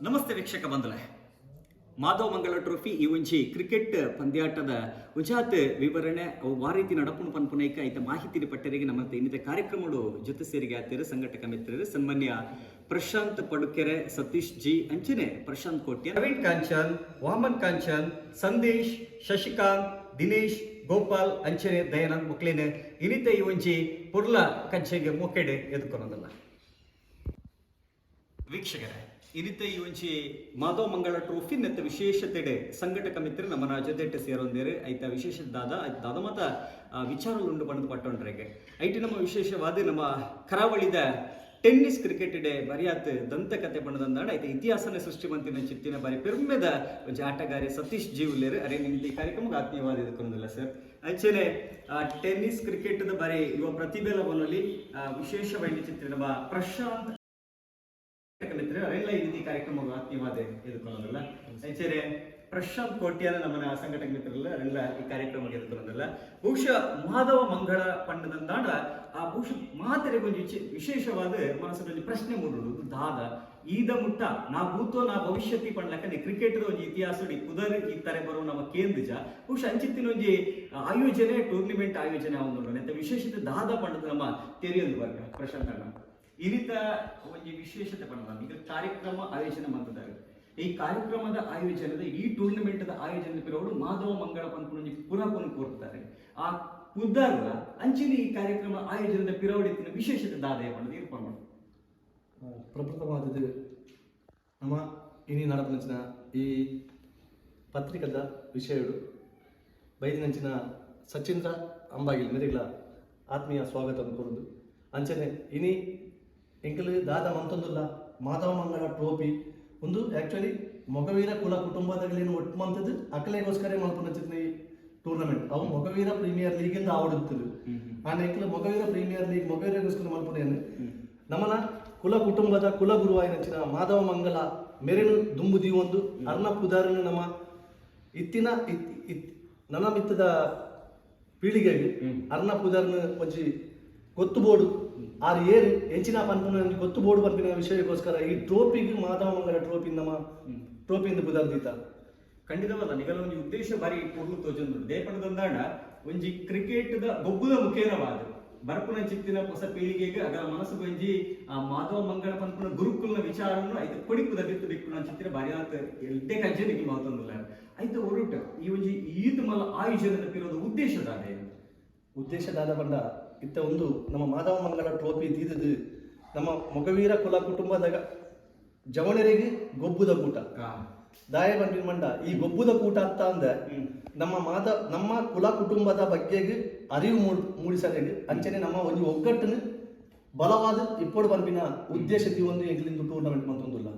ನಮಸ್ತೆ ವೀಕ್ಷಕ ಬಂಧುಗಳೇ, ಮಾಧವ ಮಂಗಳ ಟ್ರೋಫಿ ಈ ಒಂಜಿ ಕ್ರಿಕೆಟ್ ಪಂದ್ಯಾಟದ ಉಜಾತ್ ವಿವರಣೆ ವಾ ರೀತಿ ನಡಪುಣು ಪನ್ಪುನೈಕ ಐತ ಮಾಹಿತಿ ಪಟ್ಟರಿಗೆ ನಮ್ಮ ಇನ್ನಿತ ಕಾರ್ಯಕ್ರಮಗಳು ಜೊತೆ ಸೇರಿಗೆ ಆತಿರು ಸಂಘಟಕ ಮಿತ್ರರು ಸನ್ಮಾನ್ಯ ಪ್ರಶಾಂತ್ ಪಡುಕೆರೆ, ಸತೀಶ್ ಜಿ ಅಂಚನೆ ಪ್ರಶಾಂತ್ ಕೋಟ್ಯ, ಪ್ರವೀಣ್ ಕಾಂಚನ್, ವಾಮನ್ ಕಾಂಚನ್, ಸಂದೇಶ್, ಶಶಿಕಾಂತ್, ದಿನೇಶ್, ಗೋಪಾಲ್ ಅಂಚನೆ ದಯಾನಂದ್ ಮುಕ್ಲೇನೆ ಇನ್ನಿತ ಈ ಒಂಜಿ ಪುರ್ಲ ಕಂಚೆಗೆ ಮೊಕೆಡೆ ಎದುಕೊನೋದಲ್ಲ. ವೀಕ್ಷಕರೇ, ಇನ್ನಿತ ಈ ಒಂಚಿ ಮಾಧವ ಮಂಗಳ ಟ್ರೋಫಿ ನೆತ್ತ ವಿಶೇಷತೆಡೆ ಸಂಘಟಕ ಮಿತ್ರ ನಮ್ಮ ರಾಜ್ಯದೆಟ್ಟೆ ಸೇರೊಂದೇರು ಐತ ವಿಶೇಷ ದಾದ ಮತ ವಿಚಾರಗಳು ಉಂಡು ಬಣ್ಣದ ಪಟ್ಟೊಂಡ್ರೆಗೆ ಐಟಿ ನಮ್ಮ ವಿಶೇಷವಾದ ನಮ್ಮ ಕರಾವಳಿದ ಟೆನ್ನಿಸ್ ಕ್ರಿಕೆಟ್ ಡೇ ಬರಿಯಾತ್ ದಂತಕತೆ ಬಣ್ಣದಂದಾಡ ಐತೆ ಇತಿಹಾಸನ ಸೃಷ್ಟಿ ಮಂತಿನ ಚಿತ್ತಿನ ಬಾರಿ ಪೆರ್ಮೆದ ಒಂಜಿ ಆಟಗಾರಿ ಸತೀಶ್ ಜಿ ಉಲ್ಲೇರು ಅರೆ ನಿಂತ ಈ ಕಾರ್ಯಕ್ರಮಕ್ಕೆ ಆತ್ಮೀಯವಾದ ಇದಕ್ಕೊಂದಿಲ್ಲ ಸರ್. ಅಂಚೆನೆ ಟೆನ್ನಿಸ್ ಕ್ರಿಕೆಟ್ ಬಾರಿ ಯುವ ಪ್ರತಿಭೆಲ ಬನ್ನಲ್ಲಿ ವಿಶೇಷವಾಗಿ ಚಿತ್ರ ನಮ್ಮ ಪ್ರಶಾಂತ್ ಮಿತ್ರ ಅರೆಲ್ಲ ಈ ರೀತಿ ಕಾರ್ಯಕ್ರಮ ಆತ್ಮೀಯವಾದ ಎದುಕೊಳ್ಳೋದಲ್ಲ. ಅಂಚೆನೆ ಪ್ರಶಾಂತ್ ಕೋಟ್ಯಾನ ನಮ್ಮನ್ನ ಸಂಘಟಕ ಮಿತ್ರರಲ್ಲ ಅರೆಲ್ಲ ಈ ಕಾರ್ಯಕ್ರಮಕ್ಕೆ ಎದುಕೊಳ್ಳೋದಲ್ಲ. ಬಹುಶಃ ಮಾಧವ ಮಂಗಳ ಪಂಡದಂದಾಡ ಆ ಬಹುಶಃ ಮಾತರೆ ಕೊಂಚ ವಿಶೇಷವಾದ ಮನಸ್ಸಲ್ಲಿ ಪ್ರಶ್ನೆ ಮೂಡುದು ದಾದ ಈದ ಮುಟ್ಟ ನಾ ಭೂತೋ ನಾ ಭವಿಷ್ಯತಿ ಪಂಡ್ಲಕ್ಕನೆ ಕ್ರಿಕೆಟ್ ಒಂಜಿ ಇತಿಹಾಸ ಪುದರ್ ಈ ತರ ಬರೋ ನಮ್ಮ ಕೇಂದ್ರಜ ಬಹುಶಃ ಅಂಚಿತ್ತಿನ ಒಂಜಿ ಆಯೋಜನೆ ಟೂರ್ನಿಮೆಂಟ್ ಆಯೋಜನೆ ಆವೊಂದುಂಡು ಅಂತ ವಿಶೇಷತೆ ದಾದ ಪಂಡದ ನಮ್ಮ ತೆರೆಯೊಂದು ವರ್ಗ ಪ್ರಶಾಂತ್ ಅಣ್ಣ ಇರಿತ ಒಂಜಿ ವಿಶೇಷತೆ ಪಂಡ ಈಗ ಕಾರ್ಯಕ್ರಮ ಆಯೋಜನೆ ಮಾಡ್ತಿದ್ದಾರೆ. ಈ ಕಾರ್ಯಕ್ರಮದ ಆಯೋಜನದ ಈ ಟೂರ್ನಿಮೆಂಟ್ ಆಯೋಜನೆ ಪಿರೋಡು ಮಾಧವ ಮಂಗಳ ಪಂಪುಣಿ ಪುನಃ ಕೋರ್ತಾರೆ. ಆ ಪುದರ್ಲ ಅಂಚಿನ ಈ ಕಾರ್ಯಕ್ರಮ ಆಯೋಜನದ ಪಿರೋಡಿನ ವಿಶೇಷತೆ ದಾದ ಪಂಡದ ಇರ್ಪಂಡು ಪ್ರಪ್ರಥಮವಾದದ್ದು ನಮ್ಮ ಇನಿ ನಡಪನಂಚಿನ ಈ ಪತ್ರಿಕದ ವಿಷಯಗಳು ಬೈದಿನಂಚಿನ ಸಚಿಂದ್ರ ಅಂಬಾಗಿಲ್ ಮೇರೆಗಳ ಆತ್ಮೀಯ ಸ್ವಾಗತವನ್ನು ಕೋರುದು ಅಂಚನೆ ಇನಿ ಎಂಕಲು ದಾದ ಮಂತೊಂದುಲ್ಲ ಮಾಧವ ಮಂಗಳ ಟ್ರೋಫಿ ಒಂದು ಆ್ಯಕ್ಚುಲಿ ಮೊಗವೀರ ಕುಲ ಕುಟುಂಬದಗಳೇನು ಒಟ್ಟು ಮಂತದ್ದು ಅಕಲೆಗೋಸ್ಕರ ಮಲ್ಪನಂಚಿನ ಈ ಟೂರ್ನಮೆಂಟ್ ಅವು ಮೊಗವೀರ ಪ್ರೀಮಿಯರ್ ಲೀಗ್ ಇಂದ ಆವಡುತ್ತದೆ. ಆ ಎಂಕಲು ಮೊಗವೀರ ಪ್ರೀಮಿಯರ್ ಲೀಗ್ ಮೊಗವೀರಗೋಸ್ಕರ ಮಲ್ಪನೆಯನ್ನು ನಮ್ಮನ ಕುಲ ಕುಟುಂಬದ ಕುಲಗುರುವಾಯಿನಂಚಿನ ಮಾಧವ ಮಂಗಲ ಮೆರೆನು ದುಂಬುದಿ ಒಂದು ಅರ್ಣ ಪುದಾರನು ನಮ್ಮ ಇತ್ತಿನ ನನ್ನ ಮಿತ್ತದ ಪೀಳಿಗೆಗೆ ಅರ್ಣ ಪುದಾರನು ಒಂಜಿ ಗೊತ್ತು ಬೋರ್ಡು ಆರು ಏರು ಎಂಚಿನ ಪನ್ಪುನ ಗೊತ್ತು ಬೋರ್ಡು ಪನ್ಪಿನ ವಿಷಯಕ್ಕೋಸ್ಕರ ಈ ಟ್ರೋಫಿಗೆ ಮಾಧವ ಮಂಗಲ ಟ್ರೋಫಿ ನಮ್ಮ ಟ್ರೋಫಿಯಿಂದ ಪುದಾರ್ದೀತ ಖಂಡಿತವಲ್ಲ ನಿಗಲ ಒಂಜಿ ಉದ್ದೇಶ ಬಾರಿ ಪೂರ್ಣ ತೋಜೊಂದು ದೇಪಣದಂದಾಡ ಒಂಜಿ ಕ್ರಿಕೆಟ್ದ ಬೊಬ್ಬುದ ಮುಖೇನವಾದ ಬರ್ಪುನ ಚಿತ್ತಿನ ಹೊಸ ಪೀಳಿಗೆಗೆ ಅದರ ಮನಸ್ಸು ಬಂಜಿ ಆ ಮಾಧವ ಮಂಗಳ ಪಂಪುನ ಗುರುಕುಲ್ನ ವಿಚಾರವನ್ನು ಐತೆ ಕೊಡಿಪುದ ಬಿತ್ತು ಬಿಟ್ಟು ಚಿತ್ರ ಬಾರಿ ಆತ ಎಡ್ಡೆ ಕಜ್ಜೆ ನಿಮಗೆ ಮಾತೊಂದಿಲ್ಲ ಐತೆ ಹೊರಟ ಈ ಒಂಜಿ ಈದ್ ಮಲ ಆಯೋಜನದ ಪಿರೋದು ಉದ್ದೇಶದಾದ ಉದ್ದೇಶದಾದ ಬಂದ ಇತ್ತ ಒಂದು ನಮ್ಮ ಮಾಧವ ಮಂಗಲ ಟ್ರೋಫಿ ದೀದದು ನಮ್ಮ ಮೊಗವೀರ ಕುಲ ಕುಟುಂಬದ ಜವಣರಿಗೆ ಗೊಬ್ಬುದ ಕೂಟ ದಾಯ ಬಂಡಿ ಮಂಡ ಈ ಗೊಬ್ಬುದ ಕೂಟ ಅಂತ ಅಂದ ನಮ್ಮ ಕುಲ ಕುಟುಂಬದ ಬಗ್ಗೆಗೆ ಅರಿವು ಮೂಡಿಸಲಿಗೆ ಅಂಚನೆ ನಮ್ಮ ಒಂದು ಒಗ್ಗಟ್ಟನ್ನು ಬಲವಾದ ಇಪ್ಪಡು ಬಂಪಿನ ಉದ್ದೇಶ ಒಂದು ಎಂಗ್ಲಿಂದು ಟೂರ್ನಮೆಂಟ್ ಮಂತೊಂದಿಲ್ಲ.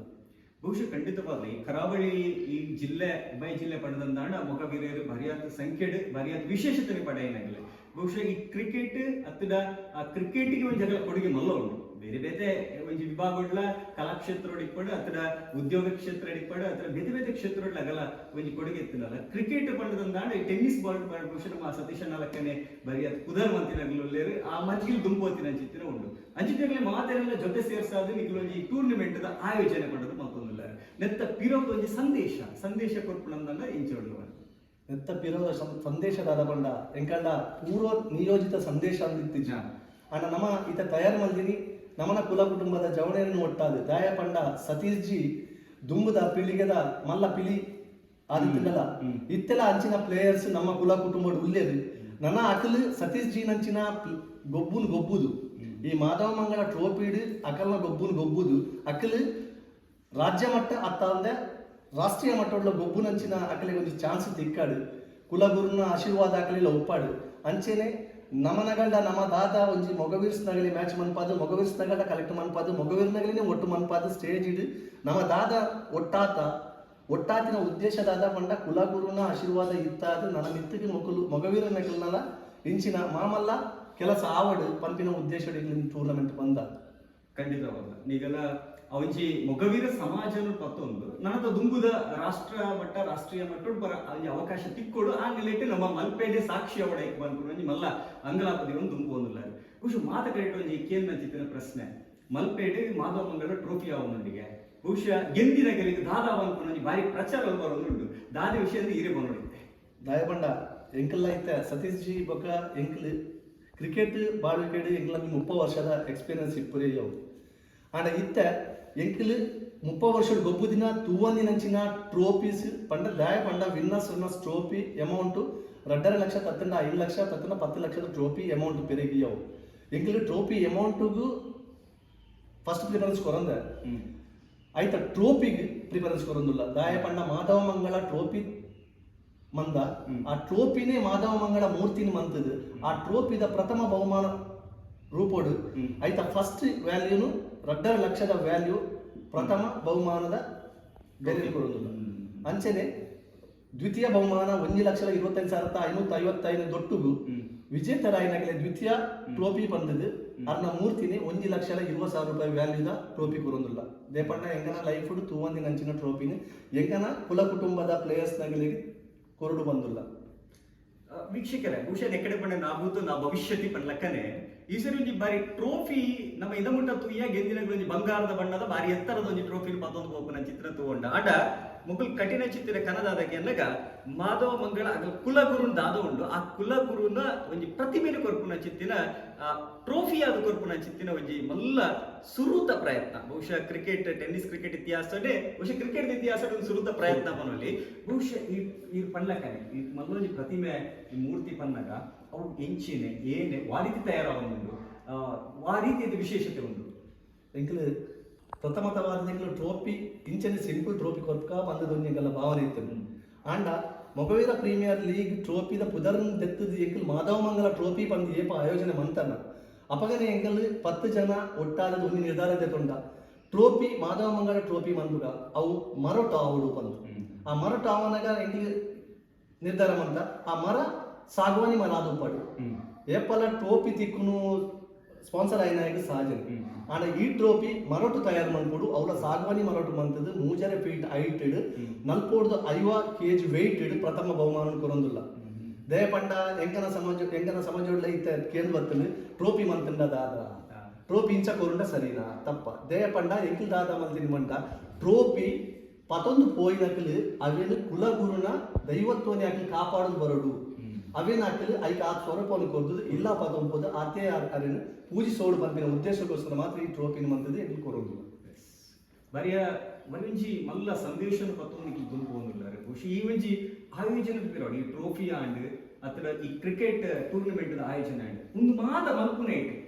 ಬಹುಶಃ ಖಂಡಿತವಾಗಿ ಕರಾವಳಿ ಈ ಜಿಲ್ಲೆ ಉಭಯ ಜಿಲ್ಲೆ ಪಡೆದಂದಾಂಡ ಮೊಗವೀರರು ಬರಿಯಾದ ಸಂಖ್ಯೆಡ್ ಬರಿಯಾದ ವಿಶೇಷತೆ ಪಡೆಯನಾಗಿಲ್ಲ. ಬಹುಶಃ ಈ ಕ್ರಿಕೆಟ್ ಅತ್ತದ ಆ ಕ್ರಿಕೆಟ್ಗೆ ಒಂದು ಜಗಳ ಕೊಡುಗೆ ಮಲ್ಲ ಉಂಟು. ಬೇರೆ ಬೇರೆ ಒಂಜಿ ವಿಭಾಗಗಳ ಕಲಾಕ್ಷೇತ್ರ ಇಪ್ಪಡು ಅತ್ತಡ ಉದ್ಯೋಗ ಕ್ಷೇತ್ರ ಇಪ್ಪಡು ಅತ್ರ ಬೇರೆ ಬೇರೆ ಕ್ಷೇತ್ರಗಳಾಗಲ್ಲ ಒಂಜಿ ಕೊಡುಗೆ ಎತ್ತಿನಲ್ಲ ಕ್ರಿಕೆಟ್ ಪಂಡದಂದಾಂಡ ಟೆನ್ನಿಸ್ ಬಾಲ್ ಬಹುಶಃ ನಮ್ಮ ಸತೀಶ ನಾಲ್ಕನೇ ಬರಿಯಾದ ಕುದರ್ ಮಂತಿನಗಲೇರು ಆ ಮಜ್ಜಿಲ್ ದುಂಬೋತಿನ ಚಿತ್ರ ಉಂಟು. ಅಂಚಿತಗಲೇ ಮಾತೆಲ್ಲ ಜೊತೆ ಸೇರ್ಸಾದ ನಿಗಲೊಂಜಿ ಟೂರ್ನಿಮೆಂಟ್ ಆಯೋಜನೆ ಮಾಡೋದು ಮತ್ತೊಂದಿಲ್ಲ ನೆತ್ತ ಪಿರೋದು ಒಂಜಿ ಸಂದೇಶ ಕೊಡ್ಪುಣಂದಂಗ ಇಂಚೋಡು ನೆತ್ತ ಪಿರೋದ ಸಂದೇಶದಾದ ಬಂಡ ಎಂಕಂಡ ಪೂರ್ವ ನಿಯೋಜಿತ ಸಂದೇಶ ಅಂದಿತ್ತೀಜ ಅಣ್ಣ ನಮ್ಮ ಈತ ತಯಾರು ಮಲ್ದಿನಿ ನಮ್ಮನ ಕುಲ ಕುಟುಂಬದ ಜವಣೆಯನ್ನು ಒಟ್ಟಾದ ದಾಯ ಪಂಡ ಸತೀಶ್ ಜಿ ದುಂಬುದ ಪಿಳಿಗೆದ ಮಲ್ಲ ಪಿಳಿ ಆದಿತ್ತಿದ್ದಲ್ಲ ಇತ್ತೆಲ್ಲ ಅಂಚಿನ ಪ್ಲೇಯರ್ಸ್ ನಮ್ಮ ಕುಲ ಕುಟುಂಬದ ಉಲ್ಲೇರು ನನ್ನ ಅಕಲ್ ಸತೀಶ್ ಜಿ ನಂಚಿನ ಗೊಬ್ಬುದು ಈ ಮಾಧವ ಮಂಗಲ ಟ್ರೋಫಿಡ್ ಅಕಲ್ನ ಗೊಬ್ಬುದು ಅಕಲ್ ರಾಜ್ಯ ಮಟ್ಟ ಅತ್ತ ಅಂದೆ ರಾಷ್ಟ್ರೀಯ ಮಟ್ಟದ ಗೊಬ್ಬು ನಂಚಿನ ಅಕಲಿಗೆ ಒಂದು ಚಾನ್ಸ್ ತಿಕ್ಕಾಡು ಕುಲಗುರುನ ಆಶೀರ್ವಾದ ಅಕಲಿಲ್ಲ ಒಪ್ಪಾಡು ಅಂಚೆನೆ ನಮನಗಂಡ ನಮ್ಮ ದಾದ ಒಂಜಿ ಮೊಗವೀರ್ಸ್ನಗಲಿ ಮ್ಯಾಚ್ ಮನ್ಪಾದು ಮೊಗವೀರ್ಸ್ನಗಲ ಕಲೆಕ್ಟ್ ಮನ್ಪಾದು ಮೊಗವೀರ್ನಗಲಿನೇ ಒಟ್ಟು ಮನ್ಪಾದು ಸ್ಟೇಜ್ ಇಡು ನಮ್ಮ ದಾದ ಒಟ್ಟಾತಿನ ಉದ್ದೇಶದಾದ ಪಂಡ ಕುಲಗುರುನ ಆಶೀರ್ವಾದ ಇತ್ತಾದು ನನ್ನ ಮಿತ್ತಿಗೆ ಮೊಗವೀರ ನಗಲಿನಲ್ಲ ಇಂಚಿನ ಮಾಮಲ್ಲ ಕೆಲಸ ಆವಡು ಪಂಪಿನ ಉದ್ದೇಶ ಟೂರ್ನಮೆಂಟ್ ಬಂದ ಖಂಡಿತವಾದ ಈಗೆಲ್ಲ ಅವಂಜಿ ಮೊಗವೀರ ಸಮಾಜನ ಪತ್ತೊಂದು ನನ್ನದ ದುಂಬುದ ರಾಷ್ಟ್ರೀಯ ಮಟ್ಟ ಬರ ಅವಕಾಶ ತಿಕ್ಕೊಡು ಆ ನೆಲೆಟ್ಟು ನಮ್ಮ ಮಲ್ಪೇಡೆ ಸಾಕ್ಷಿ ಅವಡ ಬಂದ್ಕೊಂಡು ಮಲ್ಲ ಅಂಗಲಾಪದಿ ಒಂದು ದುಂಬು ಒಂದಿಲ್ಲ ಖುಷಿ ಮಾತ ಕರೆಕ್ಟ್ ಒಂದು ಕೇಂದ್ರ ಚಿತ್ತಿನ ಪ್ರಶ್ನೆ ಮಲ್ಪೇಡೆ ಮಾಧವ ಮಂಗಳ ಟ್ರೋಫಿ ಅವನೊಂದಿಗೆ ಬಹುಶಃ ಗೆಂದಿನ ಗೆಲಿಗೆ ದಾದಾ ಒಂದು ಬಾರಿ ಪ್ರಚಾರ ಬರೋದುಂಟು ದಾದ ವಿಷಯದಲ್ಲಿ ಹಿರೇ ಬಂದಿದ್ದೆ ದಾಯ ಪಂಡ ಎಂಕಲ್ಲ ಐತೆ ಸತೀಶ್ ಜಿ ಬೊಕ್ಕ ಎಂಕಲ್ ಕ್ರಿಕೆಟ್ ಬಾಳ್ವಿಕೆಡ್ ಎಂಕಲ 30 ವರ್ಷದ ಎಕ್ಸ್ಪೀರಿಯನ್ಸ್ ಇಪ್ಪುರೆಯವು ಆಂಡ ಇತ್ತೆ ಎಂಕಲ್ 30 ವರ್ಷದ ಗೊಬ್ಬು ದಿನ ತೂವಂದಿನಂಚಿನ ಟ್ರೋಫೀಸ್ ಪಂಡ ದಾಯ ಪಂಡ ವಿನ್ನರ್ಸ್ ಟ್ರೋಫಿ ಅಮೌಂಟ್ 2.5 ಲಕ್ಷ ತತ್ತಂಡ 5 ಲಕ್ಷ ತತ್ತಂಡ 10 ಲಕ್ಷದ ಟ್ರೋಫಿ ಅಮೌಂಟ್ ಪೆರಿಗಿಯವು ಎಂಕಲ್ ಟ್ರೋಫಿ ಅಮೌಂಟ್ಗೂ ಫಸ್ಟ್ ಪ್ರಿಫರೆನ್ಸ್ ಕೊರಂದ ಆಯ್ತ ಟ್ರೋಫಿಗೆ ಪ್ರಿಫರೆನ್ಸ್ ಕೊರೊಂದಿಲ್ಲ ದಾಯ ಪಂಡ ಮಾಧವ ಮಂಗಳ ಟ್ರೋಫಿ ಮಂದ ಆ ಟ್ರೋಫಿನೇ ಮಾಧವ ಮಂಗಳ ಮೂರ್ತಿನ ಮಂತದು ಆ ಟ್ರೋಫಿದ ಪ್ರಥಮ ಬಹುಮಾನ ರೂಪೋಡು ಆಯ್ತ ಫಸ್ಟ್ ವ್ಯಾಲ್ಯೂನು 2.5 ಲಕ್ಷದ ವ್ಯಾಲ್ಯೂ ಪ್ರಥಮ ಬಹುಮಾನದ ಬೆಲೆ ಕೊಡೋದಿಲ್ಲ ಅಂಚನೆ ದ್ವಿತೀಯ ಬಹುಮಾನ 1,25,555 ದೊಟ್ಟುಗು ವಿಜೇತರಾಯನಾಗಲೇ ದ್ವಿತೀಯ ಟ್ರೋಫಿ ಬಂದದ್ದು ಅರ್ನ ಮೂರ್ತಿನಿ 1,20,20,000 ರೂಪಾಯಿ ವ್ಯಾಲ್ಯೂದ ಟ್ರೋಫಿ ಕೊರೊಂದಿಲ್ಲ ದೇಪಣ್ಣ ಎಂಗನ ಲೈಫ್ ತೂವಂದಿ ನಂಚಿನ ಟ್ರೋಫಿನಿ ಎಂಗನ ಕುಲ ಕುಟುಂಬದ ಪ್ಲೇಯರ್ಸ್ನಾಗಲಿಗೆ ಕೊರಡು ಬಂದಿಲ್ಲ ವೀಕ್ಷಕರೇ ಬಹುಶಃ ಎಕಡೆ ಪಂಡ ನಾಬೂತು ನಾ ಭವಿಷ್ಯತಿ ಪಂಡ್ಲಕ್ಕನೆ ಈ ಸರಿ ಒಂಜಿ ಬಾರಿ ಟ್ರೋಫಿ ನಮ್ಮ ಇಂದಮುಟ್ಟ ತುಯ್ಯ ಗೆಂದಿನ ಒಂಜಿ ಬಂಗಾರದ ಬಣ್ಣದ ಬಾರಿ ಎತ್ತರದ ಒಂಜಿ ಟ್ರೋಫಿ ಮತ್ತೊಂದು ಹೋಗ್ನ ಚಿತ್ರ ತಗೊಂಡ ಆಟ ಮುಗುಲ್ ಕಠಿಣ ಚಿತ್ರ ಕನ್ನಡದಾಗೆ ಅನ್ನಗ ಮಾಧವ ಮಂಗಳ ಅದು ಕುಲಗುರುನ್ ದಾದ ಉಂಡು ಆ ಕುಲಗುರುನ ಒಂಜಿ ಪ್ರತಿಮೆನು ಕೊರ್ಪುನ ಚಿತ್ತಿನ ಟ್ರೋಫಿ ಆದ ಕೊರ್ಪುನ ಚಿತ್ತಿನ ಒಂಜಿ ಮಲ್ಲ ಸುರುತ ಪ್ರಯತ್ನ ಬಹುಶಃ ಟೆನ್ನಿಸ್ ಕ್ರಿಕೆಟ್ ಇತಿಹಾಸಡೆ ಬಹುಶಃ ಕ್ರಿಕೆಟ್ ಇತಿಹಾಸದ ಒಂದು ಸುರುತ ಪ್ರಯತ್ನ ಪನೊಲಿ ಬಹುಶಃ ಈ ಪಂಡ್ಲಕ್ಕನೆ ಈ ಮಲ್ಲೊಂಜಿ ಪ್ರತಿಮೆ ಈ ಮೂರ್ತಿ ಪನ್ನಗ ಅವು ಎಂಚಿನೆ ಏನೆ ವಾ ರೀತಿ ತಯಾರಾಗುಂಡು ವಾ ರೀತಿಯ ವಿಶೇಷತೆ ಉಂಟು ಎಂಕಲ್ ಪ್ರಥಮತವಾದ ಟ್ರೋಫಿ ಇಂಚನೆ ಸಿಂಪಲ್ ಟ್ರೋಫಿ ಕೊರ್ಕ ಬಂದದೊಂಜಿಗೆಲ್ಲ ಭಾವನೆ ಇತ್ತು ಆಂಡ ಮೊಗವೀರ ಪ್ರೀಮಿಯರ್ ಲೀಗ್ ಟ್ರೋಫಿದ ಪುದರ್ನ ತೆತ್ತದು ಎಂಕಲ್ ಮಾಧವ ಮಂಗಲ ಟ್ರೋಫಿ ಬಂದು ಏಪ ಆಯೋಜನೆ ಮಂತನ ಅಪಗನೆ ಎಂಕಲ್ 10 ಜನ ಒಟ್ಟಾದ ಒಂದು ನಿರ್ಧಾರ ತೆತ್ತೊಂಡ ಟ್ರೋಫಿ ಮಾಧವ ಮಂಗಲ ಟ್ರೋಫಿ ಮಂದುಗ ಅವು ಮರಟ ಆವಡು ಬಂದು ಆ ಮರಟ ಆವನಾಗ ಎಂಕಲ್ ನಿರ್ಧಾರ ಮಂತ ಆ ಮರ ಸಾಗವಾನಿ ಮರ ಅದು ಪಡು ಏಪಲ ಟ್ರೋಫಿ ತಿಕ್ಕುನು ಸ್ಪಾನ್ಸರ್ ಆಯ್ನಾಗ ಸಹಜನೆ ಆಂಡ ಈ ಟ್ರೋಫಿ ಮರಟು ತಯಾರು ಮಾಡ್ಕೊಡು ಅವಳ ಸಾಗವಾನಿ ಮರಟು ಮಂತದ್ದು 3 ಫೀಟ್ ಹೈಟೆಡ್ 45 kg ವೆಯ್ಟೆಡ್ ಪ್ರಥಮ ಬಹುಮಾನ ಕೊರೊಂದಿಲ್ಲ ದಯಪಂಡ ಎಂಕನ ಸಮಾಜ ಇತ್ತ ಕೇಂದ್ರ ಬರ್ತದೆ ಟ್ರೋಫಿ ಮಂತಂಡ ದಾದ ಟ್ರೋಫಿ ಇಂಚ ಕೊರುಂಡ ಸರಿನಾ ತಪ್ಪ ದಯಪಂಡ ಎಂಕಲ್ ದಾದ ಮಂತಿನ ಮಂಟ ಟ್ರೋಫಿ ಪತೊಂದು ಪೋಯಿನಕಲು ಅವೇನು ಕುಲಗುರುನ ದೈವತ್ವನೇ ಹಾಕಿ ಕಾಪಾಡೋದು ಬರೋಡು ಅವೇನು ಹಾಕಲು ಐಕ ಆ ಸ್ವರೂಪವನ್ನು ಕೊರ್ದು ಇಲ್ಲ ಪದೊಂಪೋದು ಅದೇ ಅರೇನು ಪೂಜಿಸೋಡು ಬಂದಿನ ಉದ್ದೇಶಕ್ಕೋಸ್ಕರ ಮಾತ್ರ ಈ ಟ್ರೋಫಿನ ಮಂತದ್ದು ಎಂಕಲ್ ಕೊರೋದು ಬರಿಯ ಒಂಜಿ ಮಲ್ಲ ಸಂದೇಶನ ಪತ್ತೊಂದಿಗೆ ಗುಂಪುವಂದಿಲ್ಲ ಬಹುಶಃ ಈ ಒಂಜಿ ಆಯೋಜನೆ ಪಿರೋಡು ಈ ಟ್ರೋಫಿ ಆಂಡ್ ಅಥವಾ ಈ ಕ್ರಿಕೆಟ್ ಟೂರ್ನಮೆಂಟ್ ಆಯೋಜನೆ ಆಂಡ್ ಒಂದು ಮಾತ ಮಲ್ಪುನೆ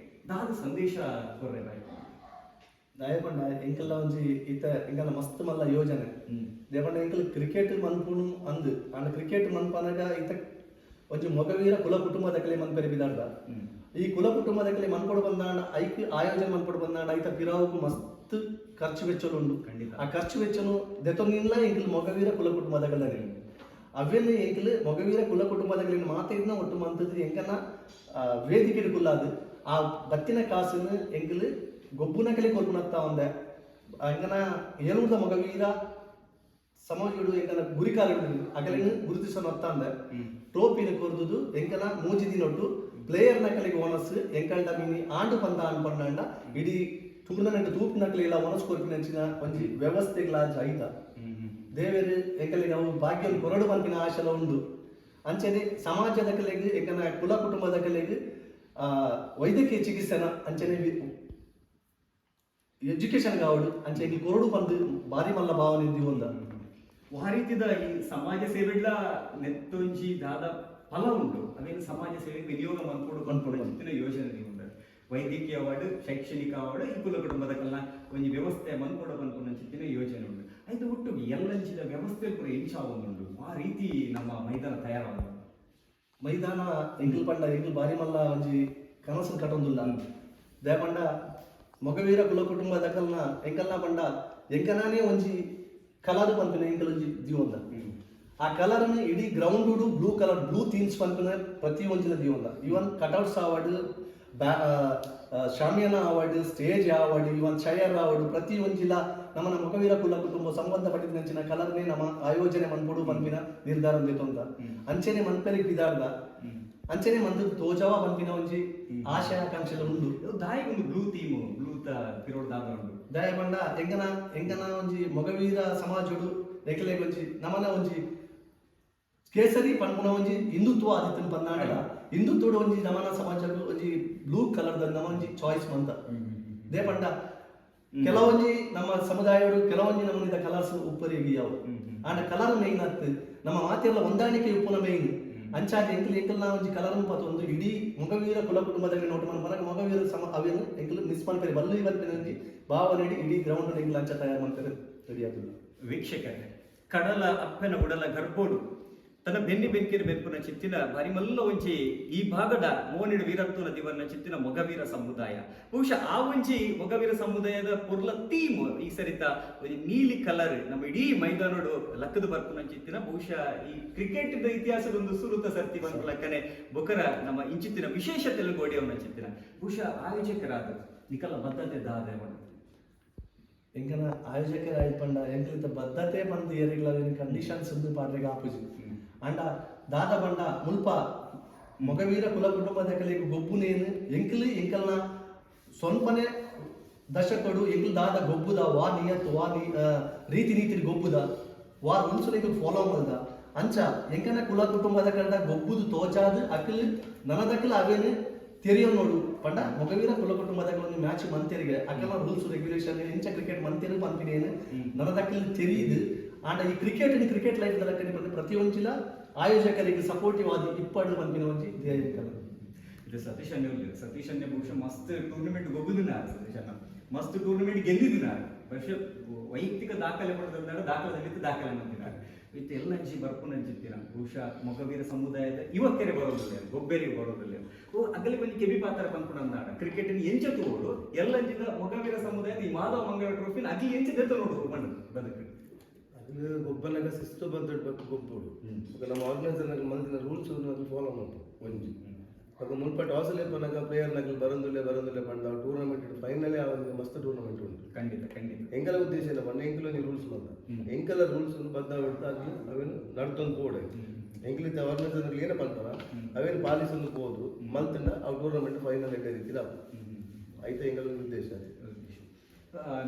ದಾದ ಸಂದೇಶ ಕೊರ್ರೆ ಬಾಯ್ ದಯಪಂಡ ಎಂಕಲ್ಲ ಒಂಜಿ ಈತ ಎಂಕಲ್ಲ ಮಸ್ತ್ ಮಲ್ಲ ಯೋಜನೆ ದಯಪಂಡ ಎಂಕಲ್ ಕ್ರಿಕೆಟ್ ಮನ್ಪುನು ಅಂದು ಅಂಡ್ ಕ್ರಿಕೆಟ್ ಮನ್ಪನಾಗ ಈತ ಒಂಜಿ ಮೊಗವೀರ ಕುಲ ಕುಟುಂಬದಕಲೆ ಮನ್ಪೆರೆ ಬಿದಾಡ್ದ ಈ ಕುಲ ಕುಟುಂಬದಕಲೆ ಮನ್ಪೊಡು ಬಂದಾಂಡ ಐಕ್ ಆಯೋಜನೆ ಮನ್ಪೊಡು ಬಂದಾಂಡ ಐತ ಪಿರಾವುಗು ಮಸ್ತ್ ಖರ್ಚು ವೆಚ್ಚಲು ಉಂಡು ಆ ಖರ್ಚು ವೆಚ್ಚನು ದೆತೊಂದಿಲ್ಲ ಎಂಕಲ್ ಮೊಗವೀರ ಕುಲ ಕುಟುಂಬದಕಲೆ ಅವೇನು ಎಂಕಲ್ ಮೊಗವೀರ ಕುಲ ಕುಟುಂಬದಕಲೆ ಮಾತೆಗಿನ ಒಟ್ಟು ಮಂತದ್ದು ಎಂಕನ ವೇದಿಕೆ ಕುಲ್ಲಾದು ಆ ಬತ್ತಿನ ಕಾಸನ್ನು ಎಂಕಲ್ ಗೊಬ್ಬುನಕಲೆ ಕೊರ್ಪುನತ್ತ ಒಂದೆ ಎಂಕನ ಏಲೂರ್ದ ಮೊಗವೀರ ಸಮಾಜಗಳು ಎಂಕನ ಗುರಿಕಾಲ ಅಕಲಿನ ಗುರುತಿಸೋನತ್ತ ಅಂದೆ ಟ್ರೋಫಿನ ಕೊರ್ದುದು ಎಂಕನ ಮೂಜಿ ದಿನೊಟ್ಟು ಪ್ಲೇಯರ್ ನಕಲಿಗೆ ಓನಸ್ ಎಂಕಲ್ಡ ಮೀನಿ ಆಂಡು ಪಂದ ಅನ್ಪಂಡ ಇಡೀ ಟೂರ್ನಮೆಂಟ್ ತೂಪು ನಕಲಿ ಇಲ್ಲ ಓನಸ್ ಕೊರ್ಪಿನಂಚಿನ ಒಂಜಿ ವ್ಯವಸ್ಥೆಗಳಾಜ್ ಐತ ದೇವೇರು ಎಂಕಲಿಗೆ ನಾವು ಭಾಗ್ಯ ಕೊರಡು ಪಂಪಿನ ಆಶಲ ಉಂಡು ಅಂಚನೆ ಸಮಾಜದ ಕಲೆಗೆ ಎಂಕನ ಕುಲ ಕುಟುಂಬದ ಕಲೆಗೆ ವೈದ್ಯಕೀಯ ಚಿಕಿತ್ಸೆನ ಅಂಚನೆ ಎಜುಕೇಶನ್ ಕಾವಡು ಅಂಚೆ ಕೊರಡು ಬಂದು ಭಾರಿ ಮಲ್ಲ ಭಾವನೆ ಒಂದ ಆ ರೀತಿದ ಈ ಸಮಾಜ ಸೇವೆಗಳ ನೆತ್ತೊಂಜಿ ದಾದ ಫಲ ಉಂಟು ಅದೇನು ಸಮಾಜ ಸೇವೆ ವಿನಿಯೋಗ ಮನ್ಪೊಡು ಚಿತ್ತಿನ ಯೋಜನೆ ಉಂಟು ವೈದ್ಯಕೀಯ ಅವಾರ್ಡ್ ಶೈಕ್ಷಣಿಕ ಅವಾರ್ಡ್ ಈ ಕುಲ ಕುಟುಂಬದಕ್ಕೆಲ್ಲ ಒಂಜಿ ವ್ಯವಸ್ಥೆ ಮನ್ಪೊಡು ಮನ್ಪೊಡು ಚಿತ್ತಿನ ಯೋಜನೆ ಉಂಟು ಐದು ಒಟ್ಟು ಎಲ್ಲಂಚಿದ ವ್ಯವಸ್ಥೆ ಕೂಡ ಹೆಂಚಾವುಂಡು ಆ ರೀತಿ ನಮ್ಮ ಮೈದಾನ ತಯಾರಾಗ ಮೈದಾನ ಎಂಕಲ್ ಪಂಡ ಎಂಕಲ್ ಬಾರಿ ಮಲ್ಲ ಒಂಜಿ ಕನಸು ಕಟ್ಟೊಂದಿಲ್ಲ ದಯಪಂಡ ಮೊಗವೀರ ಕುಲ ಕುಟುಂಬದಕಲ್ನ ಎಂಕಲ್ನ ಪಂಡ ಎಂಕನಾನೇ ಒಂಜಿ ಕಲರ್ ಪಂಪಿನ ಎಂಕಲ್ ಒಂಜಿ ದೀವೊಂದ ಆ ಕಲರ್ನ ಇಡೀ ground blue colour blue themes ಪಂಪಿನ ಪ್ರತಿ ಒಂಜಿನ ದೀವೊಂದ ಇವನ್ ಕಟೌಟ್ಸ್ ಅವಾರ್ಡ್ ಶಾಮಿಯಾನ award stage award even chair award ಪ್ರತಿ ಒಂಜಿಲ ನಮ್ಮ ಮೊಗವೀರ ಕುಲ ಕುಟುಂಬ ಸಂಬಂಧಪಟ್ಟಿದ ನಂಚಿನ ಕಲರ್ನೇ ನಮ್ಮ ಆಯೋಜನೆ ಮನ್ಪೊಡು ಪಂಪಿನ ನಿರ್ಧಾರ ಅಂತ ಅಂಚೆನೆ ಮನ್ಪೆರಿಗೆ ಬಿದಾಡ್ದ ಅಂಚನೆ ಮಂದು ತೋಜವ ಪಂಪಿನ ಒಂಜಿ ಆಶಯ ಆಕಾಂಕ್ಷೆಗಳು ಉಂಡು ದಾಯಿಗೆ ಒಂದು ಬ್ಲೂ ಥೀಮ್ ಬ್ಲೂ ಪಿರೋಡ್ ದಾದ ಉಂಟು ದಾಯ ಪಂಡ ಎಂಗನ ಒಂಜಿ ಮೊಗವೀರ ಸಮಾಜಡು ಎಂಕಲೆಗ್ ಒಂಜಿ ನಮನ ಒಂಜಿ ಕೇಸರಿ ಪನ್ಪುನ ಒಂಜಿ ಹಿಂದುತ್ವ ಆದಿತ್ತನ್ ಪನ್ನಾಡ ಹಿಂದುತ್ವಡು ಒಂಜಿ ನಮನ ಸಮಾಜಡು ಒಂಜಿ ಬ್ಲೂ ಕಲರ್ ನಮ ಒಂಜಿ ಚಾಯ್ಸ್ ಮಂತ ದೇ ಪಂಡ ಕೆಲವೊಂಜಿ ನಮ್ಮ ಸಮುದಾಯಡು ಕೆಲವೊಂಜಿ ನಮೂನಿದ ಕಲರ್ಸ್ ಉಪ್ಪರಿಗಿಯಾವು ಆಂಡ ಕಲರ್ ಮೈನ್ ಅತ್ ನಮ್ಮ ಮಾತೆಲ್ಲ ಹೊಂದಾಣಿಕೆ ಉಪ್ಪುನ ಮೈನ್ ಅಂಚಾದ ಎಂಕಲ್ ನಾ ಒಂಜಿ ಕಲರ್ ಪತ್ತು ಒಂದು ಇಡೀ ಮೊಗವೀರ ಕುಲ ಕುಟುಂಬದಲ್ಲಿ ನೋಟ ಮನಪನ ಮೊಗವೀರ ಸಮ ಅವೇನು ಎಂಕಲ್ ಮಿಸ್ ಮಲ್ಪೇರಿ ಬಲ್ಲು ಇವತ್ತಿನ ಒಂಜಿ ಭಾವನೆ ಇಡೀ ಗ್ರೌಂಡ್ ಎಂಕಲ್ ಅಂಚ ತಯಾರು ಮಾಡ್ತಾರೆ ರೆಡಿ ಆಗುಲ್ಲ. ವೀಕ್ಷಕರೇ, ಕಡಲ ಅಪ್ಪನ ಉಡಲ ಗರ್ಭೋಡು ತನ್ನ ಬೆನ್ನಿ ಬೆಂಕಿನ ಬೆಂಪುನ ಚಿತ್ತಿನ ಬಾರಿಮಲ್ಲ ಒಂಜಿ ಈ ಭಾಗದ ಮೋನಿಡು ವೀರತ್ವನ ದಿವನ್ನ ಚಿತ್ತಿನ ಮೊಗವೀರ ಸಮುದಾಯ. ಬಹುಶಃ ಆ ಒಂಜಿ ಮೊಗವೀರ ಸಮುದಾಯದ ಪುರ್ಲ ಥೀಮ್ ಈ ಸರಿತ ಒಂಜಿ ನೀಲಿ ಕಲರ್ ನಮ್ಮ ಇಡೀ ಮೈದಾನೋಡು ಲಕ್ಕದ ಬರ್ಪುನ ಚಿತ್ತಿನ ಬಹುಶಃ ಈ ಕ್ರಿಕೆಟ್ ಇತಿಹಾಸದ ಒಂದು ಸುರುತ ಸರ್ತಿ ಬಂದ ಲಕ್ಕನೆ ಬೊಕರ ನಮ್ಮ ಇಂಚಿತ್ತಿನ ವಿಶೇಷತೆ ಗೋಡಿಯವನ ಚಿತ್ತಿನ ಬಹುಶಃ ಆಯೋಜಕರಾದ ನಿಕಲ ಬದ್ಧತೆ ದಾದೆ ಎಂಕನ ಆಯೋಜಕರಾಯ್ತು ಪಂಡ ಎಂಕಲಿತ ಬದ್ಧತೆ ಪಂಡ ಏರಿಗ್ಲ ಕಂಡೀಷನ್ಸ್ ಒಂದು ಪಾಡ್ರೆಗೆ ಆಪೋಸಿಟ್ ಅಂಡ ದಾದ ಪಂಡ ಮುಲ್ಪ ಮೊಗವೀರ ಕುಲ ಕುಟುಂಬದಕಲಿಗೆ ಗೊಬ್ಬುನೇನು ಎಂಕಲ್ನ ಸ್ವಲ್ಪನೇ ದಶಕಡು ಎಂಕಲ್ ದಾದ ಗೊಬ್ಬುದ ವಾ ನಿಯತ್ ರೀತಿ ನೀತಿ ಗೊಬ್ಬುದ ವಾ ರೂಲ್ಸ್ ಫಾಲೋ ಮಾಡ್ದ ಅಂಚ ಎಂಕನ ಕುಲ ಕುಟುಂಬದ ಕಂಡ ಗೊಬ್ಬುದು ತೋಚಾದ ಅಕಲ್ ನನದಕ್ಕಲ್ ಅವೇನು ತೆರಿಯೋ ನೋಡು ಪಂಡ ಮೊಗವೀರ ಕುಲ ಕುಟುಂಬದಾಗ ಒಂದು ಮ್ಯಾಚ್ ಮಂತೆರಿಗೆ ಅಕಲ ರೂಲ್ಸ್ ರೆಗ್ಯುಲೇಷನ್ ಎಂಚ ಕ್ರಿಕೆಟ್ ಮಂತೆರು ಪಂಪಿನೇನು ನನದಕ್ಕಲ್ ತೆರಿಯುದು ಆಂಡ ಈ ಕ್ರಿಕೆಟ್ ಲೈಫ್ ದಲಕ್ಕನೆ ಬಂದು ಪ್ರತಿಯೊಂಜಿಲ ಆಯೋಜಕರಿಗೆ ಸಪೋರ್ಟಿವ್ ಆದಿ ಇಪ್ಪಡು ಪಂಪಿನ ಒಂಜಿ ಇದು ಸತೀಶ್ ಅಣ್ಣ ಬಹುಶಃ ಮಸ್ತ್ ಟೂರ್ನಮೆಂಟ್ ಗೊಬ್ಬುದಿನ ಸತೀಶ್ ಅಣ್ಣ ಮಸ್ತ್ ಟೂರ್ನಮೆಂಟ್ ಗೆದ್ದಿದಿನ ವರ್ಷ ವೈಯಕ್ತಿಕ ದಾಖಲೆ ಪಡೆದ ದಾಖಲೆ ದಾಖಲೆ ಮಂದಿನಾರ ಇತ್ತು ಎಲ್ಲ ಅಂಚಿ ಬರ್ಪುನ ಅಂಚಿತ್ತಿನ ಬಹುಶಃ ಮೊಗವೀರ ಸಮುದಾಯದ ಯುವಕರೇ ಬರೋದಿಲ್ಲ ಗೊಬ್ಬೆರಿಗೆ ಬರೋದಿಲ್ಲ ಅಗಲಿ ಬಂದು ಕೆಬಿ ಪಾತ್ರ ಪಂಪುಣಂದಾಡ ಕ್ರಿಕೆಟ್ ಎಂಚ ತೋಡು ಎಲ್ಲ ಅಂಚಿದ ಮೊಗವೀರ ಸಮುದಾಯದ ಈ ಮಾಧವ ಮಂಗಳ ಟ್ರೋಫಿನ ಅಗಿ ಎಂಚ ದೆತ್ತ ನೋಡು ಮಣ್ಣು ಬದುಕು ಅದು ಗೊಬ್ಬನಾಗ ಶಿಸ್ತು ಬದ್ದಿಡ್ಬೇಕು ಗೊಬ್ಬುಡು ನಮ್ಮ ಆರ್ಗನೈಸರ್ ಮಂದಿನ ರೂಲ್ಸ್ ಫಾಲೋ ಮಾಡ್ತು ಒಂಜಿ ಅದು ಮುಲ್ಪ ಟಾಸ್ ಲೇಪನಾಗ ಪ್ಲೇಯರ್ ನಗಲ್ ಬರಂದುಲ್ಲೆ ಪಂಡ ಟೂರ್ನಮೆಂಟ್ ಫೈನಲ್ ಅವನಿಗೆ ಮಸ್ತ್ ಟೂರ್ನಮೆಂಟ್ ಉಂಟು ಖಂಡಿತ ಎಂಕಲ ಉದ್ದೇಶ ಇಲ್ಲ ಪಂಡ ಎಂಕಲ ನೀವು ರೂಲ್ಸ್ ಬಂದ ಎಂಕಲ ರೂಲ್ಸ್ ಬದ್ದ ಆಗ್ಲಿ ಅವೇನು ನಡ್ತೊಂದು ಪೋಡೆ ಎಂಕಲಿತ ಆರ್ಗನೈಸರ್ ಏನ ಪಂತಾರ ಅವೇನು ಪಾಲಿಸಲು ಹೋದು ಮಲ್ತಂಡ ಆ ಟೂರ್ನಮೆಂಟ್ ಫೈನಲ್ ಎಡ್ಡೆ ರೀತಿ ಆಯ್ತಾ ಎಂಕಲ ಉದ್ದೇಶ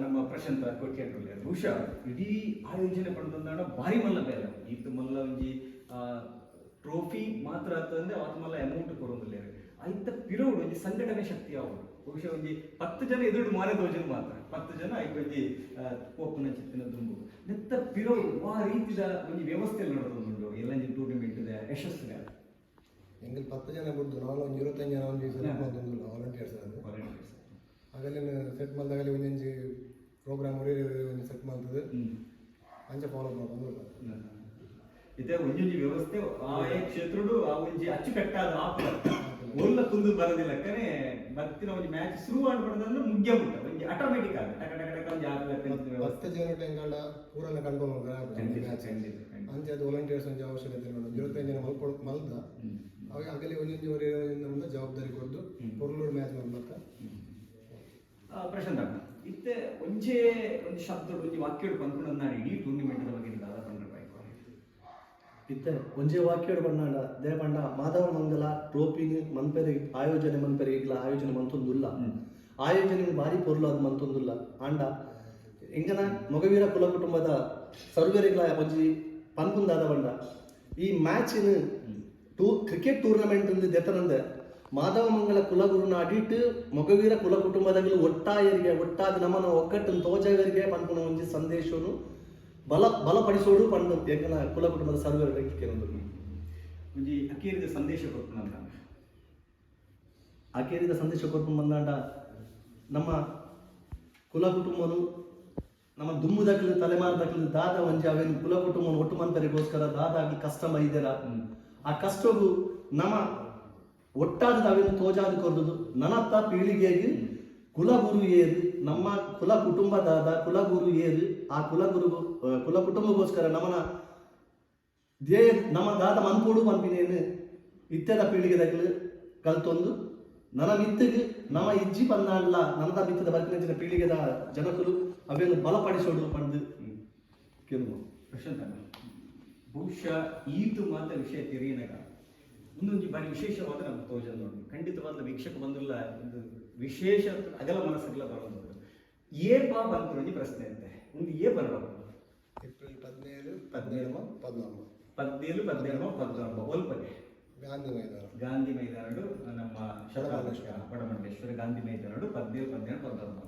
ನಮ್ಮ ಪ್ರಶಾಂತ ಕೊಟ್ಟಿಯಲ್ಲಿ ಬಹುಶಃ ಇಡೀ ಆಯೋಜನೆ ಪಡೆದ ಭಾರಿ ಮಲ್ಲ ಬೇರೆ ಇದು ಮಲ್ಲ ಒಂಜಿ ಟ್ರೋಫಿ ಮಾತ್ರ ಅಂತಂದ್ರೆ ಅವತ್ತು ಮಲ್ಲ ಅಮೌಂಟ್ ಕೊಡೋದಿಲ್ಲ ಆಯ್ತ ಪಿರೋಡು ಒಂಜಿ ಸಂಘಟನೆ ಶಕ್ತಿ ಅವರು ಬಹುಶಃ ಒಂಜಿ 10 ಜನ ಎದುರು ಮಾರೆ ದೋಜನ ಮಾತ್ರ 10 ಜನ ಆಯ್ತು ಒಂಜಿ ಪೋಪುನ ಚಿತ್ತಿನ ದುಂಬು ನೆತ್ತ ಪಿರೋಡು ಆ ರೀತಿದ ಒಂಜಿ ವ್ಯವಸ್ಥೆ ನೋಡೋದು ಎಲ್ಲ ಟೂರ್ನಮೆಂಟ್ ಯಶಸ್ಸಿನ ಎಂಗಲ್ 10 ಜನ ಬಿಡ್ದು ನಾವು ಒಂದು 25 ಜನ ಒಂದು ವಾಲಂಟಿಯರ್ಸ್ ಆಗಲೇ ಸೆಟ್ ಮಾಡಿದಾಗಲೇ ಒಂದೊಂದು ಪ್ರೋಗ್ರಾಮ್ ಒಂದು ಸೆಟ್ ಮಾಡ್ತದೆ ಅಂಚೆ ಫಾಲೋ ಮಾಡ್ಕೊಂಡು ಇದೇ ಒಂಜೊಂಜಿ ವ್ಯವಸ್ಥೆ ಆಯಾ ಕ್ಷೇತ್ರಡು ಆ ಒಂಜಿ ಅಚ್ಚುಕಟ್ಟಾದ ಆಪಲ ಒಲ್ಲ ತುಂದು ಬರೋದಿಲ್ಲ ಕನೆ ಮತ್ತಿನ ಒಂದು ಮ್ಯಾಚ್ ಶುರು ಮಾಡ್ಬಾರ್ದಂದ್ರೆ ಮುಗ್ಯ ಬಿಟ್ಟ ಒಂಜಿ ಆಟೋಮೆಟಿಕ್ ಆಗ ಟಕ ಟಕ ಟಕ ಒಂಜಿ ಆಗಲ್ಲ 10 ಜನ ಎಂಗಲ್ಲ ಪೂರಲ್ಲ ಕಂಟ್ರೋಲ್ ಮಾಡ್ತಾರೆ ಅಂಚೆ ಅದು ವಾಲಂಟಿಯರ್ಸ್ ಒಂಜಿ ಅವಶ್ಯಕತೆ ನೋಡು 25 ಜನ ಮಲ್ದ ಅವಾಗ ಆಗಲೇ ಒಂದೊಂದು ಜವಾಬ್ದಾರಿ ಕೊಟ್ಟು ಪೊರ್ಲೂರು ಮ್ಯಾಚ್ ಮಾಡ್ಬೇಕಾ ಪ್ರಶಾಂತ ಇತ್ತೆ ಒಂಜೇ ಒಂದು ಶಬ್ದ ಒಂಜಿ ವಾಕ್ಯಡು ಪಂದ್ಕೊಂಡು ನಾನು ಇಡೀ ಟೂರ್ನಿಮೆಂಟ್ ಬಗ್ಗೆ ದಾದ ಪಂದ್ರ ಬಾಯ್ಕೊ ಇತ್ತೆ ಒಂಜೇ ವಾಕ್ಯಡು ಪಂಡ ದೇ ಪಂಡ ಮಾಧವ ಮಂಗಲ ಟ್ರೋಫಿನಿ ಮನ್ಪೆರಿ ಆಯೋಜನೆ ಮನ್ಪೆರಿ ಇಗ್ಲ ಆಯೋಜನೆ ಮಂತೊಂದುಲ್ಲ ಆಯೋಜನೆ ಭಾರಿ ಪೊರ್ಲು ಅದು ಮಂತೊಂದುಲ್ಲ ಆಂಡ ಎಂಗನ ಮೊಗವೀರ ಕುಲ ಕುಟುಂಬದ ಸರ್ವೇರಿಗ್ಲ ಒಂಜಿ ಪನ್ಪುಂದಾದ ಪಂಡ ಈ ಮ್ಯಾಚಿನ ಕ್ರಿಕೆಟ್ ಟೂರ್ನಮೆಂಟ್ ದೆತ್ತನಂದೆ ಮಾಧವ ಮಂಗಲ ಕುಲಗುರುನ ಅಡಿಟ್ ಮೊಗವೀರ ಕುಲ ಕುಟುಂಬದಾಗಲು ಒಟ್ಟಾದ ನಮ್ಮನ ಒಕ್ಕಟ್ಟನ್ನು ತೋಜವರಿಗೆ ಪನ್ಪುನ ಒಂಜಿ ಸಂದೇಶನು ಬಲಪಡಿಸೋಡು ಪಂಡು ಎಂಕನ ಕುಲ ಕುಟುಂಬದ ಸರ್ವರ್ ಕೆಲವೊಂದು ಒಂಜಿ ಅಕೇರಿದ ಸಂದೇಶ ಕೊಡ್ತಾನಂತ ಅಕೇರಿದ ಸಂದೇಶ ಕೊಡ್ಕೊಂಡು ಬಂದಾಂಡ ನಮ್ಮ ಕುಲ ಕುಟುಂಬನು ನಮ್ಮ ದುಮ್ಮುದಕ್ಕಲು ತಲೆಮಾರದಕ್ಕಲು ದಾದ ಒಂಜಿ ಅವೇನು ಕುಲ ಕುಟುಂಬನ ಒಟ್ಟು ಮಂತರಿಗೋಸ್ಕರ ದಾದ ಆಗಲಿ ಕಷ್ಟ ಬೈದೆರ ಆ ಕಷ್ಟವು ನಮ್ಮ ಒಟ್ಟಾದ ಅವೇನು ತೋಜಾದು ಕೊರ್ದು ನನತ್ತ ಪೀಳಿಗೆಗೆ ಕುಲಗುರು ಏರು ನಮ್ಮ ಕುಲ ಕುಟುಂಬದಾದ ಕುಲಗುರು ಏರು ಆ ಕುಲ ಕುಟುಂಬಗೋಸ್ಕರ ನಮ್ಮನ ಧ್ಯೇಯ ನಮ್ಮ ದಾದ ಮನ್ಪೋಡು ಪನ್ಪಿನೇನು ಇತ್ಯದ ಪೀಳಿಗೆದಾಗಲು ಕಲ್ತೊಂದು ನನ್ನ ಮಿತ್ತಿಗೆ ನಮ್ಮ ಇಜ್ಜಿ ಪಂದಾಡ್ಲ ನನ್ನದ ಮಿತ್ತದ ಬರ್ಕಿನ ಪೀಳಿಗೆದ ಜನಕರು ಅವೇನು ಬಲಪಡಿಸೋಡು ಪಂದು ಕೆಲವು ಪ್ರಶಾಂತ ಬಹುಶಃ ಈದು ಮಾತ ವಿಷಯ ತಿರಿಯನಾಗ ಇನ್ನೊಂದು ಬಾರಿ ವಿಶೇಷವಾದ ನಮ್ಮ ತೋಜಲ್ ನೋಡಿ ಖಂಡಿತವಾದ ವೀಕ್ಷಕ ಬಂದಿಲ್ಲ ಒಂದು ವಿಶೇಷ ಅಗಲ ಮನಸ್ಸಿಗೆಲ್ಲ ಬರೋದು ಏಪ ಬಂತು ಪ್ರಶ್ನೆ ಅಂತೆ ಒಂದು ಏ ಬರಬೇಕು ಏಪ್ರಿಲ್ 17, 17, 14 17, 17, 14 ಒಲ್ಪನೆ ಗಾಂಧಿ ಮೈದಾನ. ಗಾಂಧಿ ಮೈದಾನಡು ನಮ್ಮ ಪಡಮಂಡೇಶ್ವರ ಗಾಂಧಿ ಮೈದಾನಡು 17, 17, 14